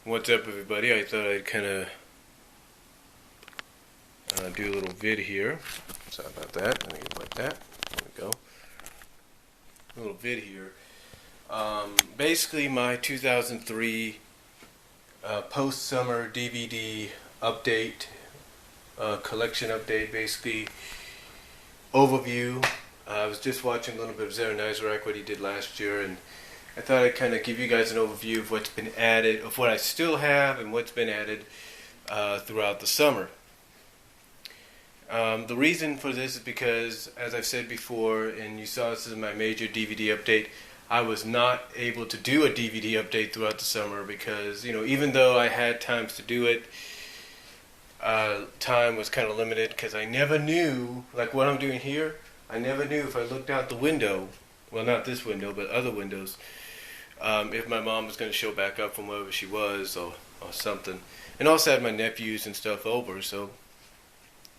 What's up, everybody? I thought I'd kind of do a little vid here. Sorry about that. Let me get like that. There we go. A little vid here. Basically, my 2003 post-summer DVD update, collection update, basically overview. I was just watching a little bit of Zarek, what he did last year, and I thought I'd kind of give you guys an overview of what's been added, of what I still have, and what's been added throughout the summer. The reason for this is because, as I've said before, and you saw this in my major DVD update, I was not able to do a DVD update throughout the summer because, even though I had times to do it, time was kind of limited because I never knew, like what I'm doing here, I never knew if I looked out the window, well, not this window, but other windows, if my mom was going to show back up from wherever she was or something. And also had my nephews and stuff over, so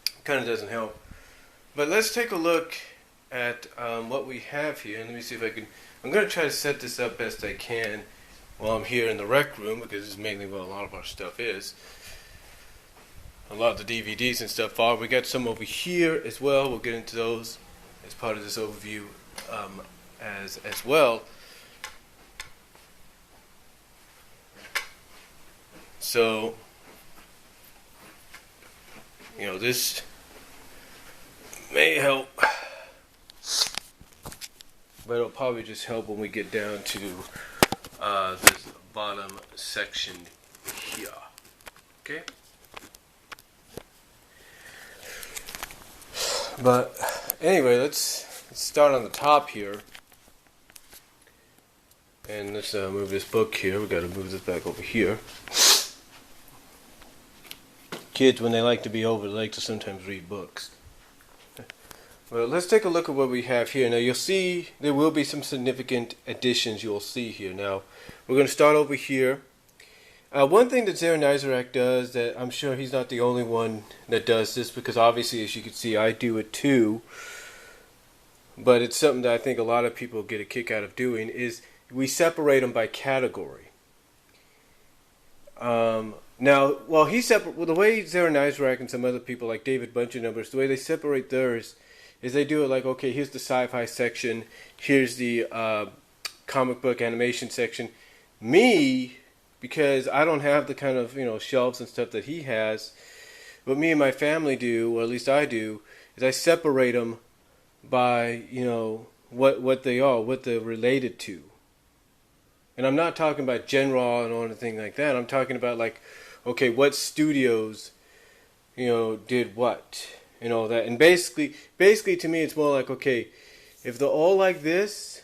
it kind of doesn't help. But let's take a look at what we have here. And let me see if I can. I'm going to try to set this up best I can while I'm here in the rec room, because this is mainly where a lot of our stuff is. A lot of the DVDs and stuff are. We got some over here as well. We'll get into those as part of this overview as well. So, this may help, but it'll probably just help when we get down to this bottom section here. Okay? But anyway, let's start on the top here. And let's move this book here. We got to move this back over here. Kids, when they like to be over, they like to sometimes read books. Well, let's take a look at what we have here. Now, you'll see there will be some significant additions you'll see here. Now, we're going to start over here. One thing that Zarek does, that I'm sure he's not the only one that does this, because obviously, as you can see, I do it too. But it's something that I think a lot of people get a kick out of doing, is we separate them by category. Now, the way Zarek and some other people like David Buncher numbers, the way they separate theirs is they do it like, okay, here's the sci-fi section, here's the comic book animation section. Me, because I don't have the kind of shelves and stuff that he has, what me and my family do, or at least I do, is I separate them by what they are, what they're related to. And I'm not talking about genre and anything like that. I'm talking about like, okay, what studios, did what, and all that. And basically to me, it's more like, okay, if they're all like this,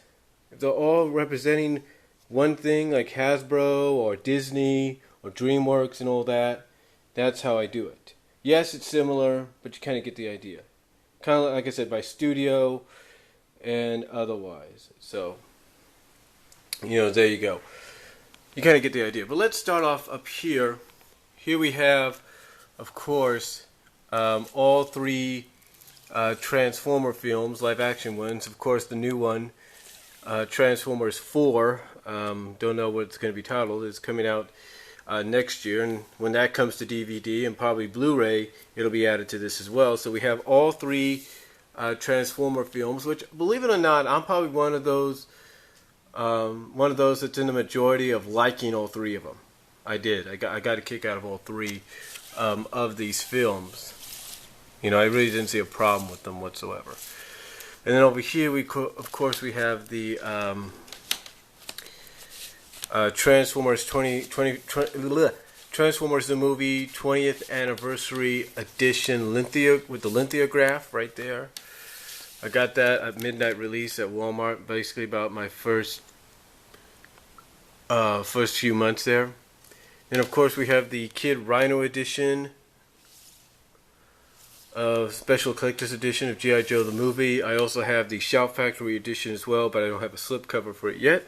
if they're all representing one thing, like Hasbro or Disney or DreamWorks and all that, that's how I do it. Yes, it's similar, but you kind of get the idea. Kind of like I said, by studio and otherwise. So, there you go. You kind of get the idea. But let's start off up here. Here we have, of course, all three Transformer films, live action ones. Of course, the new one, Transformers 4, don't know what it's going to be titled. It's coming out next year. And when that comes to DVD and probably Blu-ray, it'll be added to this as well. So we have all three Transformer films, which, believe it or not, I'm probably one of those that's in the majority of liking all three of them. I did. I got a kick out of all three of these films. I really didn't see a problem with them whatsoever. And then over here, of course, we have the Transformers Transformers the movie 20th anniversary edition with the lithograph right there. I got that at midnight release at Walmart, basically about my first few months there. And of course we have the Kid Rhino edition, special collector's edition of G.I. Joe the movie. I also have the Shout Factory edition as well, but I don't have a slipcover for it yet.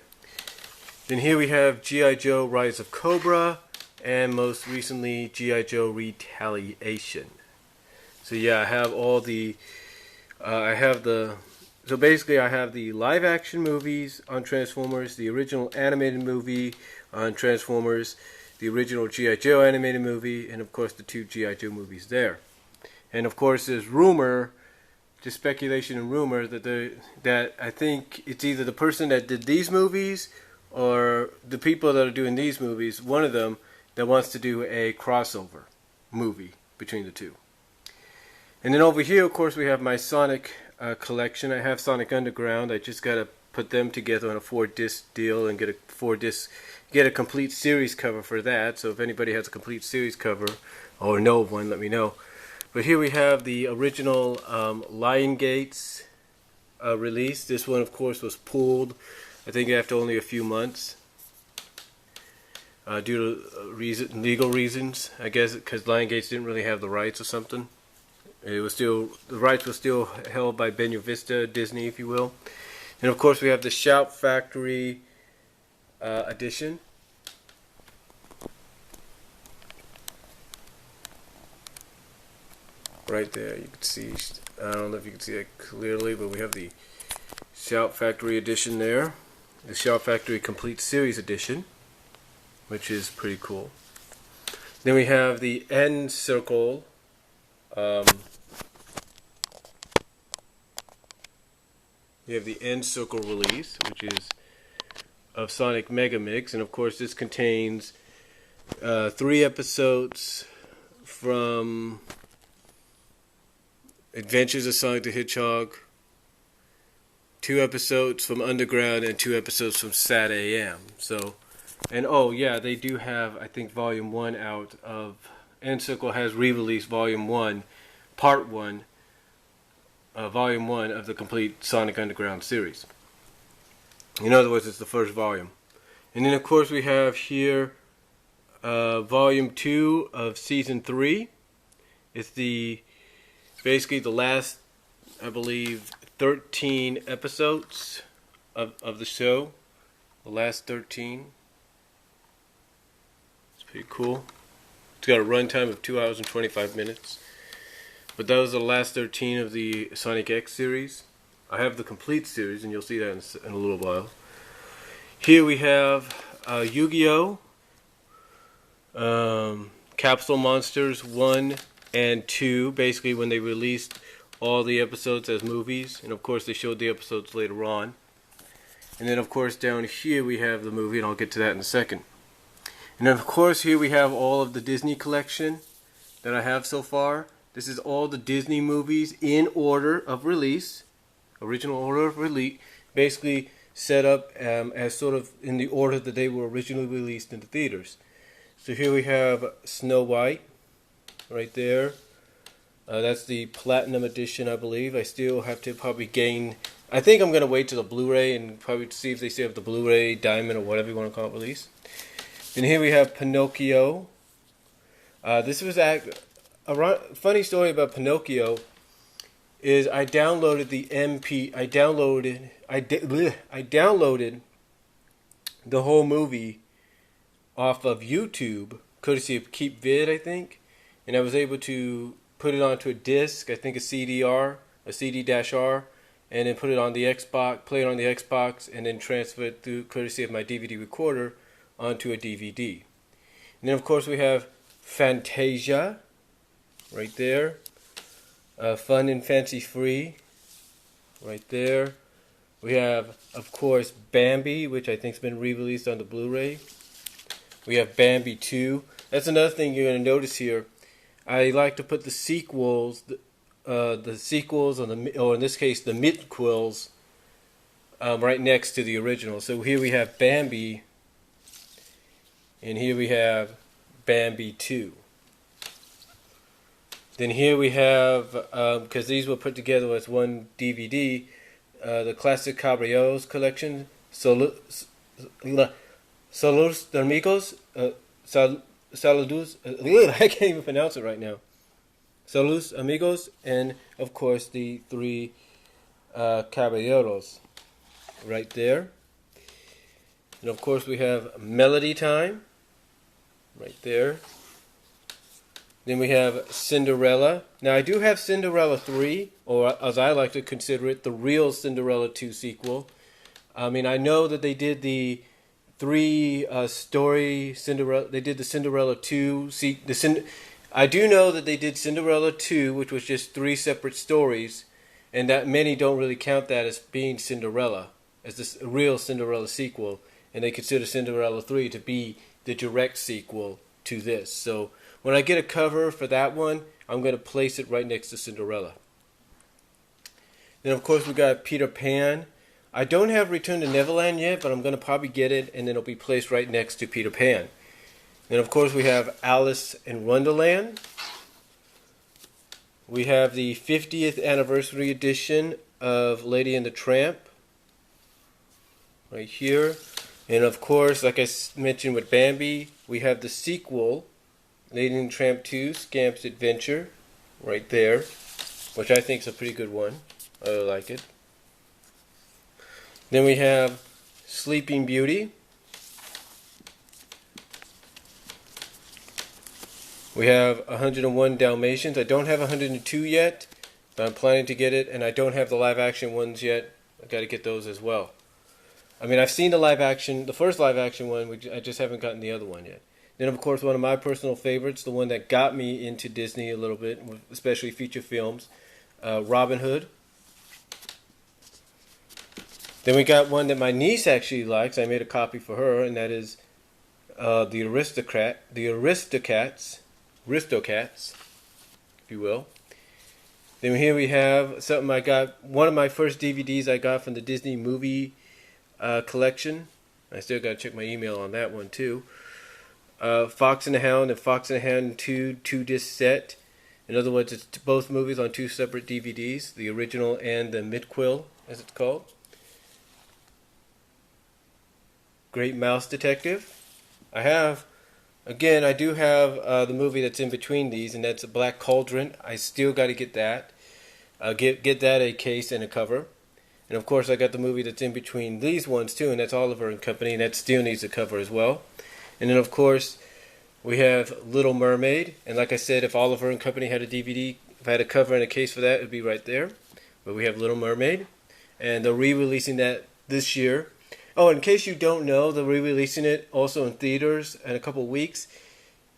Then here we have G.I. Joe Rise of Cobra, and most recently G.I. Joe Retaliation. So yeah, I have all the so basically I have the live action movies on Transformers, the original animated movie on Transformers, the original G.I. Joe animated movie, and of course the 2 G.I. Joe movies there. And of course there's rumor, just speculation and rumor, that I think it's either the person that did these movies or the people that are doing these movies, one of them, that wants to do a crossover movie between the two. And then over here, of course, we have my Sonic collection. I have Sonic Underground. I just got to put them together on a 4-disc deal and get a complete series cover for that. So if anybody has a complete series cover or know of one, let me know. But here we have the original Lion Gates release. This one, of course, was pulled, I think, after only a few months. Due to legal reasons, I guess, because Lion Gates didn't really have the rights or something. The rights were still held by Beno Vista, Disney, if you will. And of course, we have the Shout Factory edition. Right there, you can see. I don't know if you can see it clearly, but we have the Shout Factory edition there. The Shout Factory Complete Series edition, which is pretty cool. Then we have the End Circle. We have the End Circle release, which is of Sonic Mega Mix, and of course this contains 3 episodes from Adventures of Sonic the Hedgehog, 2 episodes from Underground, and 2 episodes from Sat AM. So, and oh yeah, they do have, I think, Volume 1 out of End Circle has re-released Volume 1, Part 1, Volume 1 of the complete Sonic Underground series. In other words, it's the first volume. And then of course we have here Volume 2 of Season 3. It's basically the last, I believe, 13 episodes of the show. The last 13. It's pretty cool. It's got a runtime of 2 hours and 25 minutes. But that was the last 13 of the Sonic X series. I have the complete series, and you'll see that in a little while. Here we have Yu-Gi-Oh! Capsule Monsters 1 and 2, basically when they released all the episodes as movies. And of course they showed the episodes later on. And then of course down here we have the movie, and I'll get to that in a second. And then of course here we have all of the Disney collection that I have so far. This is all the Disney movies in order of release, original order of release, basically set up as sort of in the order that they were originally released into theaters. So here we have Snow White, right there. That's the Platinum Edition, I believe. I still have to probably gain, I think I'm going to wait till the Blu-ray and probably see if they still have the Blu-ray, Diamond, or whatever you want to call it, release. Then here we have Pinocchio. This was a funny story about Pinocchio is I downloaded the whole movie off of YouTube, courtesy of Keep Vid, I think, and I was able to put it onto a disc, I think a CD-R, a CD-R, and then put it on the Xbox, play it on the Xbox, and then transfer it through courtesy of my DVD recorder onto a DVD. And then of course we have Fantasia, right there. Fun and Fancy Free, right there. We have, of course, Bambi, which I think has been re-released on the Blu-ray. We have Bambi 2. That's another thing you're going to notice here. I like to put the sequels, or in this case, the midquels, right next to the original. So here we have Bambi, and here we have Bambi 2. Then here we have, because these were put together as one DVD, the Classic Caballeros collection, Saludos Amigos, Saludos, I can't even pronounce it right now. Saludos Amigos, and of course the 3 Caballeros, right there. And of course we have Melody Time, right there. Then we have Cinderella. Now I do have Cinderella 3, or as I like to consider it, the real Cinderella 2 sequel. I mean, I know that they did the three story Cinderella. They did the Cinderella 2. I do know that they did Cinderella 2, which was just three separate stories, and that many don't really count that as being Cinderella, as this real Cinderella sequel, and they consider Cinderella 3 to be the direct sequel to this. So when I get a cover for that one, I'm going to place it right next to Cinderella. Then of course we got Peter Pan. I don't have Return to Neverland yet, but I'm going to probably get it, and then it'll be placed right next to Peter Pan. Then of course we have Alice in Wonderland. We have the 50th anniversary edition of Lady and the Tramp, right here. And of course, like I mentioned with Bambi, we have the sequel, Lady and the Tramp 2, Scamp's Adventure, right there, which I think is a pretty good one. I really like it. Then we have Sleeping Beauty. We have 101 Dalmatians. I don't have 102 yet, but I'm planning to get it, and I don't have the live action ones yet. I got to get those as well. I mean, I've seen the first live action one, I just haven't gotten the other one yet. Then, of course, one of my personal favorites, the one that got me into Disney a little bit, especially feature films, Robin Hood. Then we got one that my niece actually likes. I made a copy for her, and that is the Aristocats, if you will. Then here we have something I got, one of my first DVDs I got from the Disney movie collection. I still got to check my email on that one too. Fox and the Hound and Fox and the Hound 2 2-disc set. In other words, it's both movies on two separate DVDs, the original and the midquill, as it's called. Great Mouse Detective. I do have the movie that's in between these, and that's a Black Cauldron. I still got to get that. Get that a case and a cover. And of course, I got the movie that's in between these ones too, and that's Oliver and Company, and that still needs a cover as well. And then of course, we have Little Mermaid. And like I said, if Oliver and Company had a DVD, if I had a cover and a case for that, it would be right there. But we have Little Mermaid, and they're re-releasing that this year. Oh, in case you don't know, they're re-releasing it also in theaters in a couple weeks.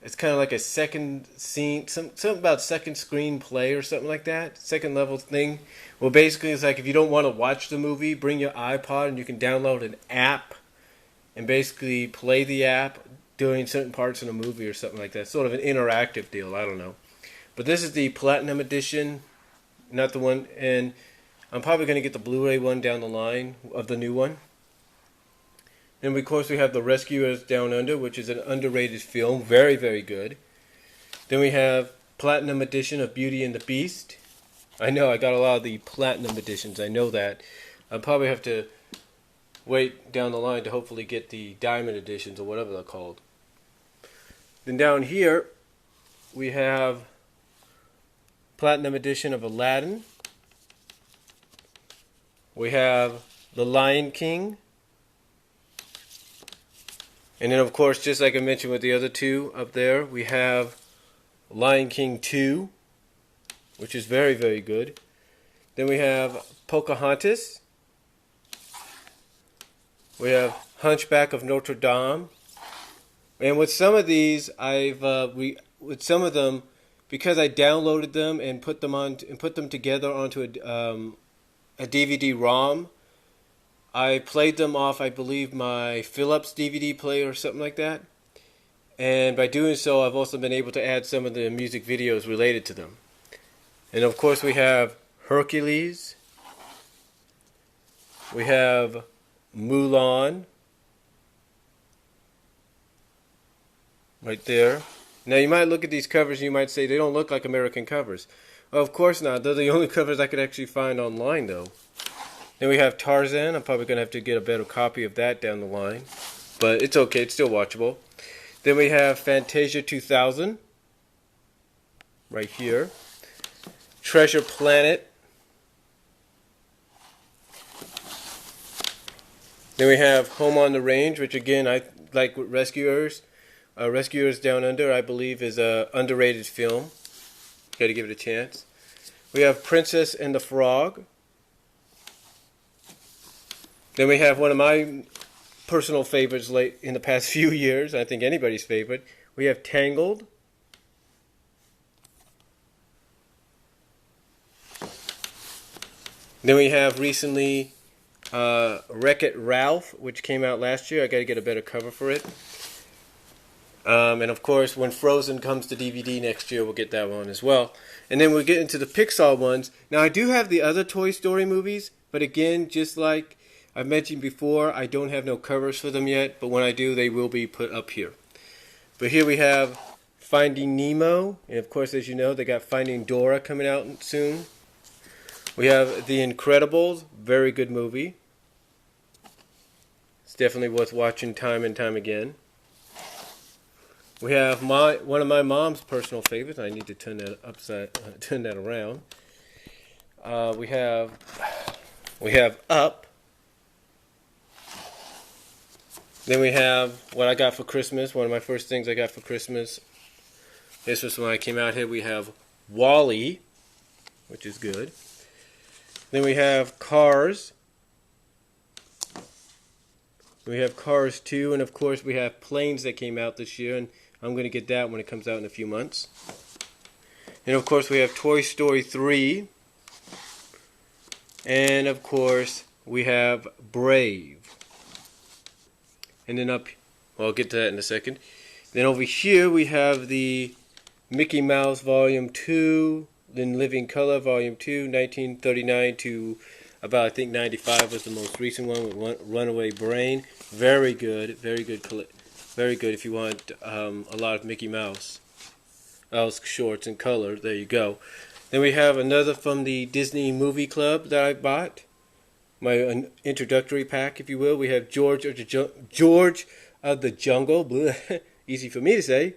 It's kind of like a second scene, something about second screen play or something like that, second level thing. Well, basically, it's like if you don't want to watch the movie, bring your iPod and you can download an app and basically play the app during certain parts of the movie or something like that. Sort of an interactive deal, I don't know. But this is the Platinum Edition, not the one, and I'm probably going to get the Blu-ray one down the line of the new one. And of course we have The Rescuers Down Under, which is an underrated film, very, very good. Then we have Platinum Edition of Beauty and the Beast. I know, I got a lot of the Platinum Editions, I know that. I'll probably have to wait down the line to hopefully get the Diamond Editions or whatever they're called. Then down here we have Platinum Edition of Aladdin. We have The Lion King. And then, of course, just like I mentioned with the other two up there, we have Lion King 2, which is very, very good. Then we have Pocahontas. We have Hunchback of Notre Dame. And with some of these, with some of them, because I downloaded them and put them together onto a DVD-ROM, I played them off, I believe, my Philips DVD player or something like that. And by doing so, I've also been able to add some of the music videos related to them. And of course, we have Hercules. We have Mulan. Right there. Now, you might look at these covers and you might say they don't look like American covers. Well, of course not. They're the only covers I could actually find online, though. Then we have Tarzan. I'm probably going to have to get a better copy of that down the line. But it's okay. It's still watchable. Then we have Fantasia 2000. Right here. Treasure Planet. Then we have Home on the Range, which again, I like with Rescuers. Rescuers Down Under, I believe, is an underrated film. Got to give it a chance. We have Princess and the Frog. Then we have one of my personal favorites late in the past few years. I think anybody's favorite. We have Tangled. Then we have recently Wreck-It Ralph, which came out last year. I got to get a better cover for it. And of course, when Frozen comes to DVD next year, we'll get that one as well. And then we'll get into the Pixar ones. Now, I do have the other Toy Story movies, but again, just like I've mentioned before, I don't have no covers for them yet, but when I do, they will be put up here. But here we have Finding Nemo, and of course, as you know, they got Finding Dora coming out soon. We have The Incredibles, very good movie. It's definitely worth watching time and time again. We have one of my mom's personal favorites. I need to turn that around. We have Up. Then we have what I got for Christmas. One of my first things I got for Christmas. This was when I came out here. We have Wall-E, which is good. Then we have Cars. We have Cars 2, and of course we have Planes that came out this year, and I'm going to get that when it comes out in a few months. And of course we have Toy Story 3. And of course we have Brave. And then well, I'll get to that in a second. Then over here we have the Mickey Mouse Volume 2, then Living Color Volume 2, 1939 to about, I think, 95 was the most recent one with Runaway Brain. Very good, very good if you want a lot of Mickey Mouse shorts in color. There you go. Then we have another from the Disney Movie Club that I bought. My introductory pack, if you will. We have George of the Jungle. Easy for me to say.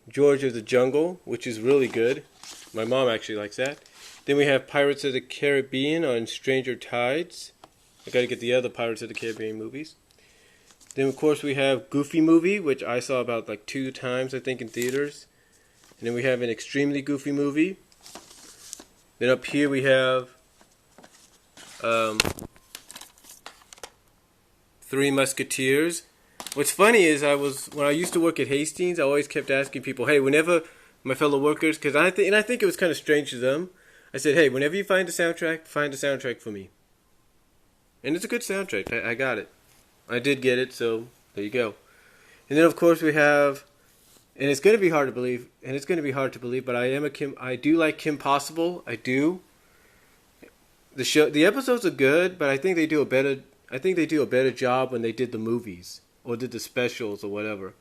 George of the Jungle, which is really good. My mom actually likes that. Then we have Pirates of the Caribbean on Stranger Tides. I got to get the other Pirates of the Caribbean movies. Then of course we have Goofy Movie, which I saw about like 2 times I think in theaters. And then we have an Extremely Goofy Movie. Then up here we have Three Musketeers. What's funny is when I used to work at Hastings, I always kept asking people, hey, whenever my fellow workers, because I think it was kind of strange to them, I said, hey, whenever you find a soundtrack for me. And it's a good soundtrack. I got it. I did get it, so there you go. And then of course we have, and it's going to be hard to believe, but I do like Kim Possible. I do. The episodes are good, but I think they do a better job when they did the movies or did the specials or whatever.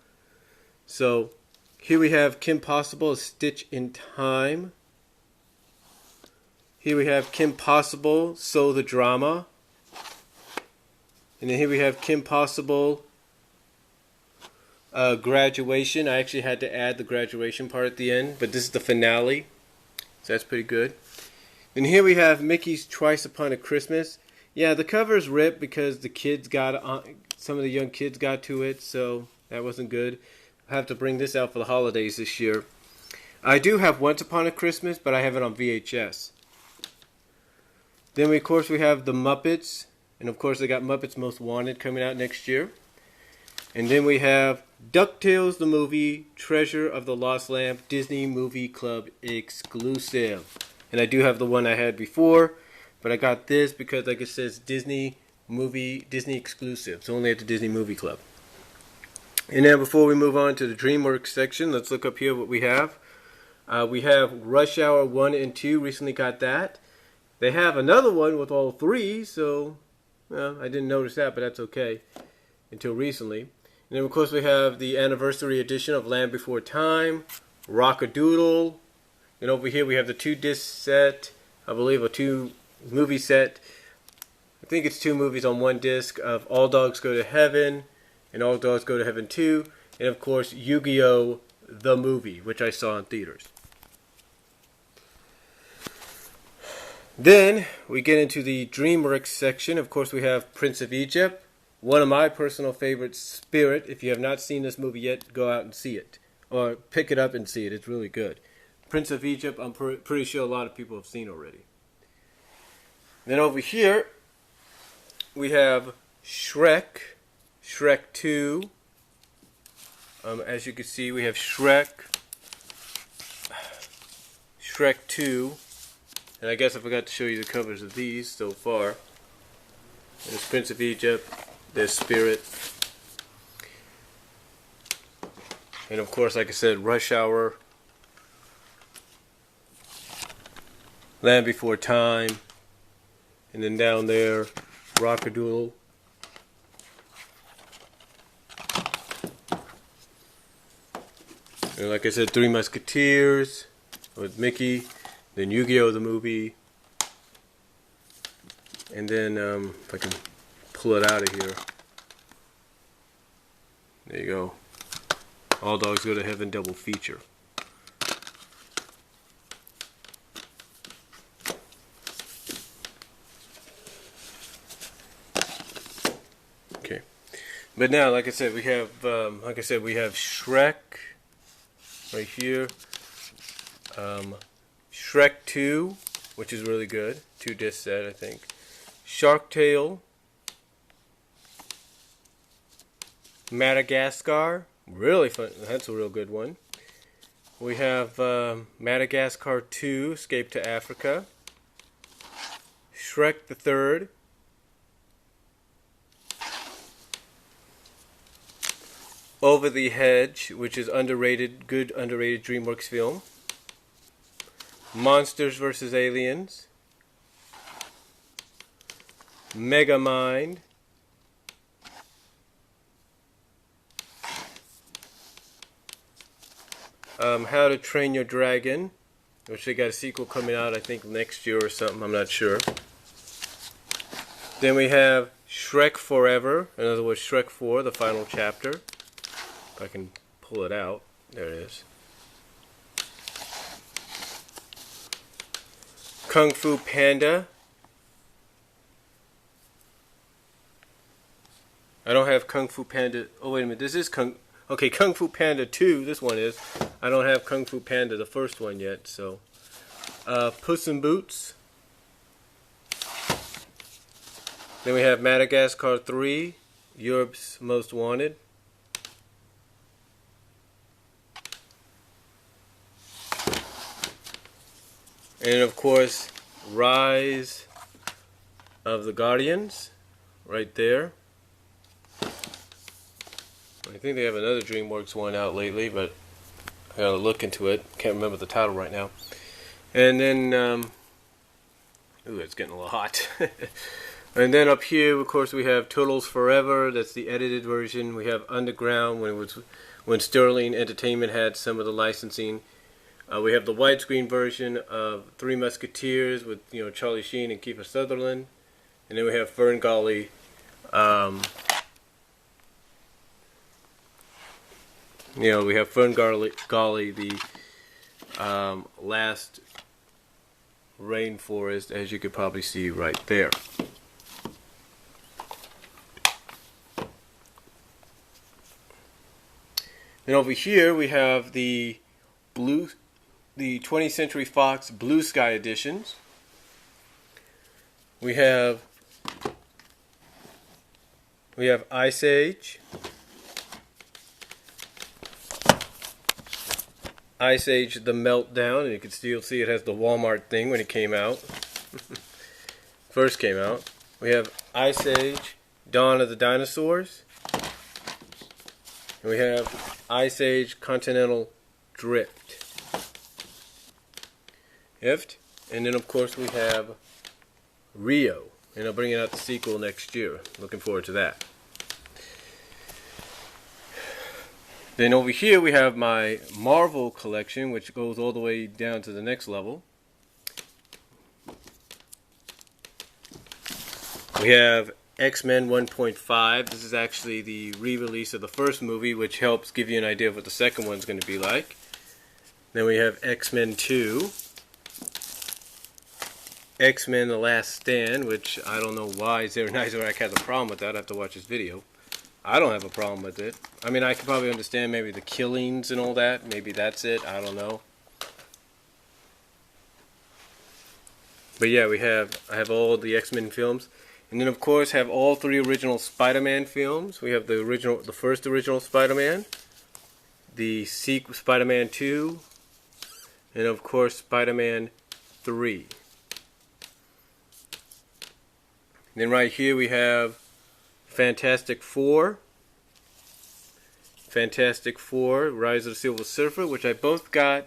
So here we have Kim Possible, A Stitch in Time. Here we have Kim Possible, So the Drama. And then here we have Kim Possible, Graduation. I actually had to add the graduation part at the end, but this is the finale, so that's pretty good. And here we have Mickey's Twice Upon a Christmas. Yeah, the cover's ripped because some of the young kids got to it, so that wasn't good. I have to bring this out for the holidays this year. I do have Once Upon a Christmas, but I have it on VHS. Then of course we have The Muppets. And of course they got Muppets Most Wanted coming out next year. And then we have DuckTales the Movie, Treasure of the Lost Lamp, Disney Movie Club exclusive. And I do have the one I had before, but I got this because like it says Disney exclusive. So only at the Disney Movie Club. And now before we move on to the DreamWorks section, let's look up here what we have. We have Rush Hour 1 and 2, recently got that. They have another one with all 3, so well, I didn't notice that, but that's okay, until recently. And then, of course, we have the anniversary edition of Land Before Time, Rock-a-Doodle. And over here we have the 2-disc set, I believe a 2-movie set. I think it's 2 movies on 1 disc of All Dogs Go to Heaven and All Dogs Go to Heaven 2. And, of course, Yu-Gi-Oh! The Movie, which I saw in theaters. Then we get into the DreamWorks section. Of course, we have Prince of Egypt, one of my personal favorites, Spirit. If you have not seen this movie yet, go out and see it. Or pick it up and see it. It's really good. Prince of Egypt, I'm pretty sure a lot of people have seen already. Then over here, we have Shrek, Shrek 2. As you can see, we have Shrek, Shrek 2. And I guess I forgot to show you the covers of these so far. There's Prince of Egypt, there's Spirit. And of course, like I said, Rush Hour, Land Before Time, and then down there, Rockadoodle. And like I said, Three Musketeers with Mickey, then Yu-Gi-Oh! The movie, and then if I can pull it out of here, there you go. All Dogs Go to Heaven double feature. Okay, but now, like I said, we have Shrek right here. Shrek 2, which is really good. 2-disc set, I think. Shark Tale. Madagascar. Really fun. That's a real good one. We have Madagascar 2, Escape to Africa. Shrek the Third. Over the Hedge, which is underrated, good underrated DreamWorks film. Monsters vs. Aliens. Megamind. How to Train Your Dragon, which they got a sequel coming out, I think, next year or something. I'm not sure. Then we have Shrek Forever. In other words, Shrek 4, the final chapter. If I can pull it out. There it is. Kung Fu Panda. I don't have Kung Fu Panda. Oh, wait a minute. This is Kung Fu Panda 2. This one is. I don't have Kung Fu Panda, the first one, yet. So, Puss in Boots. Then we have Madagascar 3, Europe's Most Wanted. And of course, Rise of the Guardians, right there. I think they have another DreamWorks one out lately, but I gotta look into it. Can't remember the title right now. And then, ooh, it's getting a little hot. And then up here, of course, we have Turtles Forever. That's the edited version. We have Underground, when Sterling Entertainment had some of the licensing. We have the widescreen version of Three Musketeers with Charlie Sheen and Kiefer Sutherland, and then we have Ferngully. We have Ferngully, the last rainforest, as you could probably see right there. And over here we have the 20th Century Fox Blue Sky editions. We have Ice Age. Ice Age The Meltdown, and you can still see it has the Walmart thing when it came out. First came out. We have Ice Age Dawn of the Dinosaurs. And we have Ice Age Continental Drift. And then of course we have Rio, and they're bringing out the sequel next year. Looking forward to that. Then over here we have my Marvel collection, which goes all the way down to the next level. We have X-Men 1.5. This is actually the re-release of the first movie, which helps give you an idea of what the second one's going to be like. Then we have X-Men 2. X-Men The Last Stand, which I don't know why Zero Nizerac has a problem with that. I have to watch his video. I don't have a problem with it. I mean, I could probably understand maybe the killings and all that. Maybe that's it. I don't know. But yeah, I have all the X-Men films. And then of course have all three original Spider-Man films. We have the first original Spider-Man, the sequel Spider-Man 2, and of course Spider-Man 3. And then right here we have Fantastic Four, Rise of the Silver Surfer, which I both got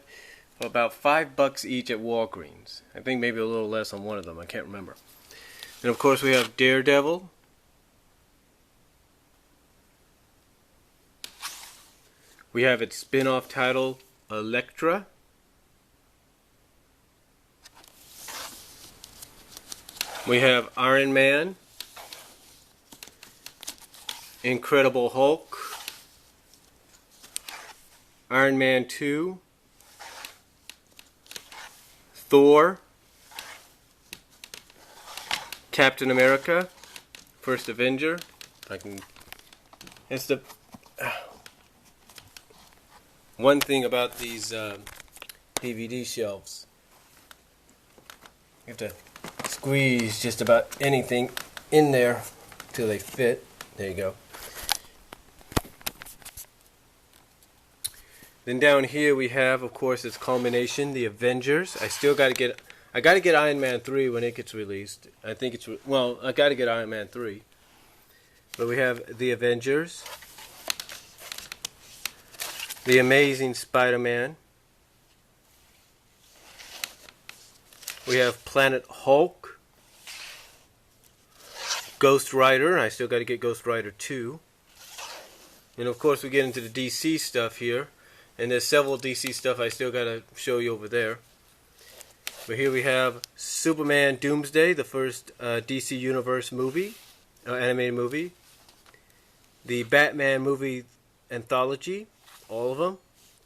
for about $5 each at Walgreens. I think maybe a little less on one of them, I can't remember. And of course we have Daredevil, we have its spin-off title, Elektra. We have Iron Man, Incredible Hulk, Iron Man 2, Thor, Captain America, First Avenger. If I can, it's the one thing about these DVD shelves. You have to squeeze just about anything in there till they fit. There you go. Then down here we have, of course, its culmination, the Avengers. I got to get Iron Man 3 when it gets released. I think it's I got to get Iron Man 3. But we have the Avengers, the Amazing Spider-Man. We have Planet Hulk, Ghost Rider. I still got to get Ghost Rider 2. And of course we get into the DC stuff here. And there's several DC stuff I still got to show you over there. But here we have Superman Doomsday, the first DC Universe movie, animated movie. The Batman movie anthology, all of them.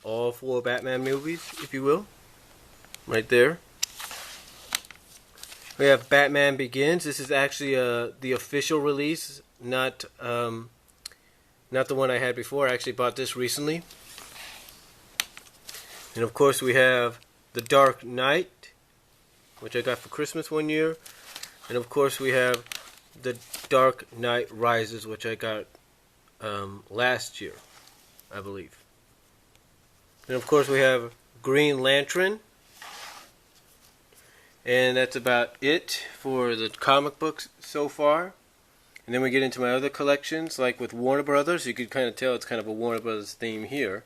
All 4 Batman movies, if you will. Right there. We have Batman Begins. This is actually the official release, not the one I had before. I actually bought this recently. And of course we have The Dark Knight, which I got for Christmas one year. And of course we have The Dark Knight Rises, which I got last year, I believe. And of course we have Green Lantern. And that's about it for the comic books so far. And then we get into my other collections, like with Warner Brothers. You could kind of tell it's kind of a Warner Brothers theme here.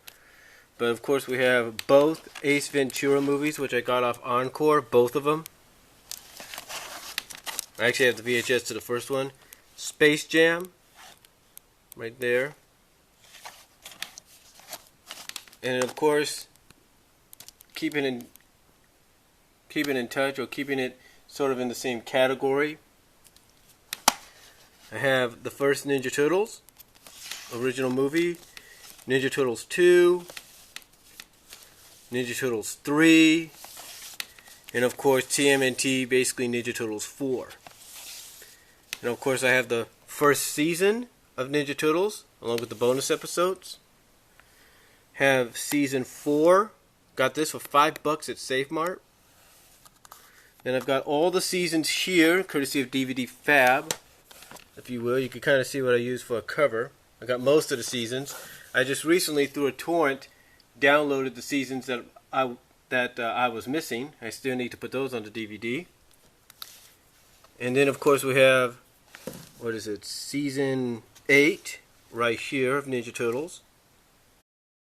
But of course we have both Ace Ventura movies, which I got off Encore, both of them. I actually have the VHS to the first one. Space Jam, right there. And of course, keeping in touch, or keeping it sort of in the same category, I have the first Ninja Turtles, original movie, Ninja Turtles 2, Ninja Turtles 3, and of course TMNT, basically Ninja Turtles 4. And of course I have the first season of Ninja Turtles, along with the bonus episodes. Have season 4, got this for $5 at Safe Mart. Then I've got all the seasons here, courtesy of DVD Fab, if you will. You can kind of see what I use for a cover. I got most of the seasons. I just recently, through a torrent, downloaded the seasons that I was missing. I still need to put those on the DVD. And then of course we have, what is it, season 8 right here of Ninja Turtles.